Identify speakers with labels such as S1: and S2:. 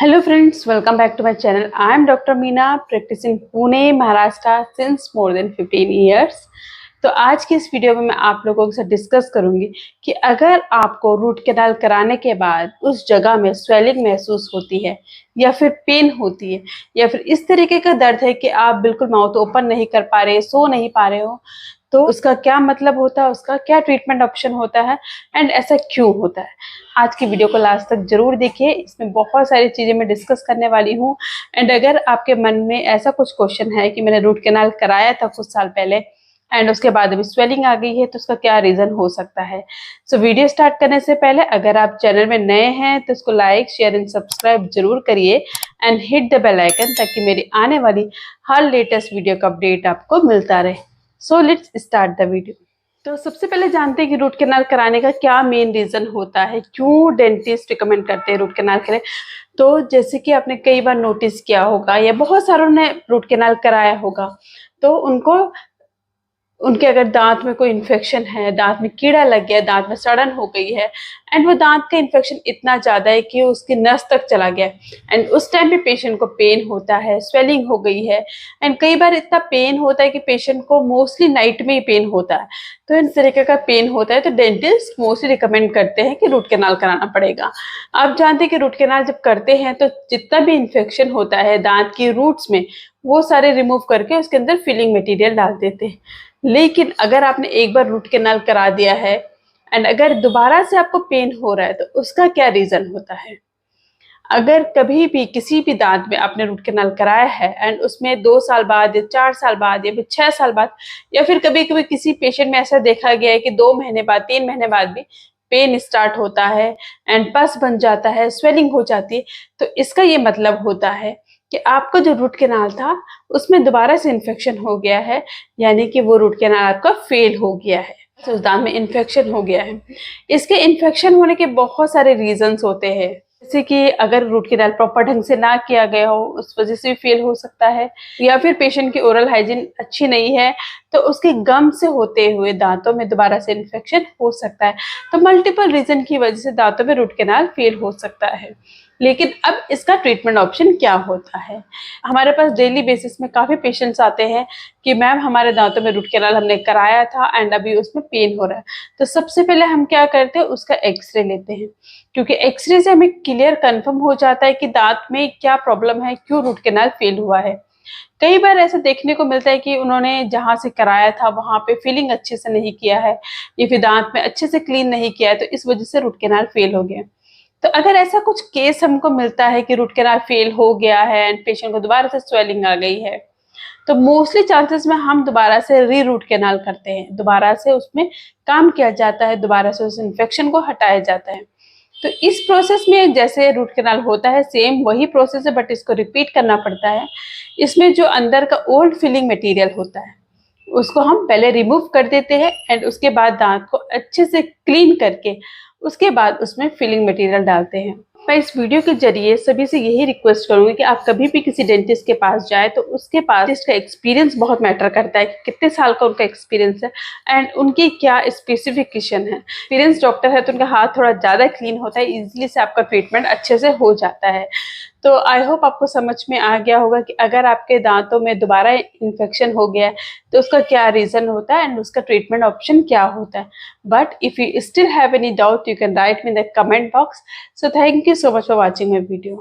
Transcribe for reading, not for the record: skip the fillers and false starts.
S1: Hello friends, welcome back to my channel. I am Dr. Meena, practice in Pune, Maharashtra since more than 15 years. तो आज की इस video में मैं आप लोगों के साथ डिस्कस करूंगी कि अगर आपको रूट कैनाल कराने के बाद उस जगह में स्वेलिंग महसूस होती है या फिर पेन होती है या फिर इस तरीके का दर्द है कि आप बिल्कुल माउथ ओपन नहीं कर पा रहे, सो नहीं पा रहे हो, तो उसका क्या मतलब होता है, उसका क्या ट्रीटमेंट ऑप्शन होता है एंड ऐसा क्यों होता है। आज की वीडियो को लास्ट तक जरूर देखिए, इसमें बहुत सारी चीजें मैं डिस्कस करने वाली हूँ। एंड अगर आपके मन में ऐसा कुछ क्वेश्चन है कि मैंने रूट कैनाल कराया था कुछ साल पहले एंड उसके बाद अभी स्वेलिंग आ गई है, तो उसका क्या रीजन हो सकता है। सो वीडियो स्टार्ट करने से पहले अगर आप चैनल में नए हैं तो इसको लाइक शेयर एंड सब्सक्राइब जरूर करिए and hit the bell icon ताकि मेरी आने वाली हर लेटेस्ट वीडियो का अपडेट आपको मिलता रहे। So let's start the video. तो सबसे पहले जानते हैं कि रूट कैनाल कराने का क्या मेन रीजन होता है, क्यों डेंटिस्ट रिकमेंड करते हैं रूट कैनाल करें। तो जैसे कि आपने कई बार नोटिस किया होगा या बहुत सारों ने रूट कैनाल कराया होगा, तो उनके अगर दांत में कोई इन्फेक्शन है, दांत में कीड़ा लग गया, दांत में सड़न हो गई है एंड वो दांत का इन्फेक्शन इतना ज़्यादा है कि उसकी नस तक चला गया एंड उस टाइम पे पेशेंट को पेन होता है, स्वेलिंग हो गई है एंड कई बार इतना पेन होता है कि पेशेंट को मोस्टली नाइट में ही पेन होता है। तो इस तरीके का पेन होता है तो डेंटिस्ट मोस्टली रिकमेंड करते हैं कि रूट कैनाल कराना पड़ेगा। आप जानते हैं कि रूट कैनाल जब करते हैं तो जितना भी इन्फेक्शन होता है दांत की रूट्स में, वो सारे रिमूव करके उसके अंदर फिलिंग मटेरियल डाल देते हैं। लेकिन अगर आपने एक बार रूट कैनाल करा दिया है एंड अगर दोबारा से आपको पेन हो रहा है तो उसका क्या रीजन होता है। अगर कभी भी किसी भी दांत में आपने रूट कैनाल कराया है एंड उसमें 2 साल बाद या 4 साल बाद या फिर 6 साल बाद या फिर कभी कभी किसी पेशेंट में ऐसा देखा गया है कि 2 महीने बाद 3 महीने बाद भी पेन स्टार्ट होता है एंड पस बन जाता है, स्वेलिंग हो जाती है, तो इसका ये मतलब होता है कि आपका जो रूट कैनाल था उसमें दोबारा से इन्फेक्शन हो गया है, यानी कि वो रूट कैनाल आपका फेल हो गया है, तो उस दांत में इन्फेक्शन हो गया है। इसके इन्फेक्शन होने के बहुत सारे रीजंस होते हैं, जैसे कि अगर रूट कैनाल प्रॉपर ढंग से ना किया गया हो उस वजह से भी फेल हो सकता है, या फिर पेशेंट की ओरल हाइजीन अच्छी नहीं है तो उसके गम से होते हुए दांतों में दोबारा से इन्फेक्शन हो सकता है। तो मल्टीपल रीजन की वजह से दांतों में रूट कैनाल फेल हो सकता है। लेकिन अब इसका ट्रीटमेंट ऑप्शन क्या होता है। हमारे पास डेली बेसिस में काफ़ी पेशेंट्स आते हैं कि मैम हमारे दांतों में रूट कैनाल हमने कराया था एंड अभी उसमें पेन हो रहा है। तो सबसे पहले हम क्या करते हैं, उसका एक्सरे लेते हैं, क्योंकि एक्सरे से हमें क्लियर कंफर्म हो जाता है कि दांत में क्या प्रॉब्लम है, क्यों रूट कैनाल फेल हुआ है। कई बार ऐसा देखने को मिलता है कि उन्होंने जहाँ से कराया था वहाँ पे फिलिंग अच्छे से नहीं किया है या फिर दांत में अच्छे से क्लीन नहीं किया है, तो इस वजह से रूट कैनाल फेल हो गया। तो अगर ऐसा कुछ केस हमको मिलता है कि रूट कैनाल फेल हो गया है एंड पेशेंट को दोबारा से स्वेलिंग आ गई है, तो मोस्टली चांसेस में हम दोबारा से री रूट कैनाल करते हैं, दोबारा से उसमें काम किया जाता है, दोबारा से उस इन्फेक्शन को हटाया जाता है। तो इस प्रोसेस में जैसे रूट कैनाल होता है सेम वही प्रोसेस है, बट इसको रिपीट करना पड़ता है। इसमें जो अंदर का ओल्ड फिलिंग मटेरियल होता है उसको हम पहले रिमूव कर देते हैं एंड उसके बाद दांत को अच्छे से क्लीन करके उसके बाद उसमें फिलिंग मटेरियल डालते हैं। मैं इस वीडियो के जरिए सभी से यही रिक्वेस्ट करूंगी कि आप कभी भी किसी डेंटिस्ट के पास जाए तो उसके पास डेंटिस्ट का एक्सपीरियंस बहुत मैटर करता है कि कितने साल का उनका एक्सपीरियंस है एंड उनकी क्या स्पेसिफिकेशन है। एक्सपीरियंस डॉक्टर है तो उनका हाथ थोड़ा ज़्यादा क्लीन होता है, इजीली से आपका ट्रीटमेंट अच्छे से हो जाता है। तो आई होप आपको समझ में आ गया होगा कि अगर आपके दांतों में दोबारा इन्फेक्शन हो गया है तो उसका क्या रीज़न होता है एंड उसका ट्रीटमेंट ऑप्शन क्या होता है। But if you still have any doubt you can write me in the comment box. So thank you so much for watching my video.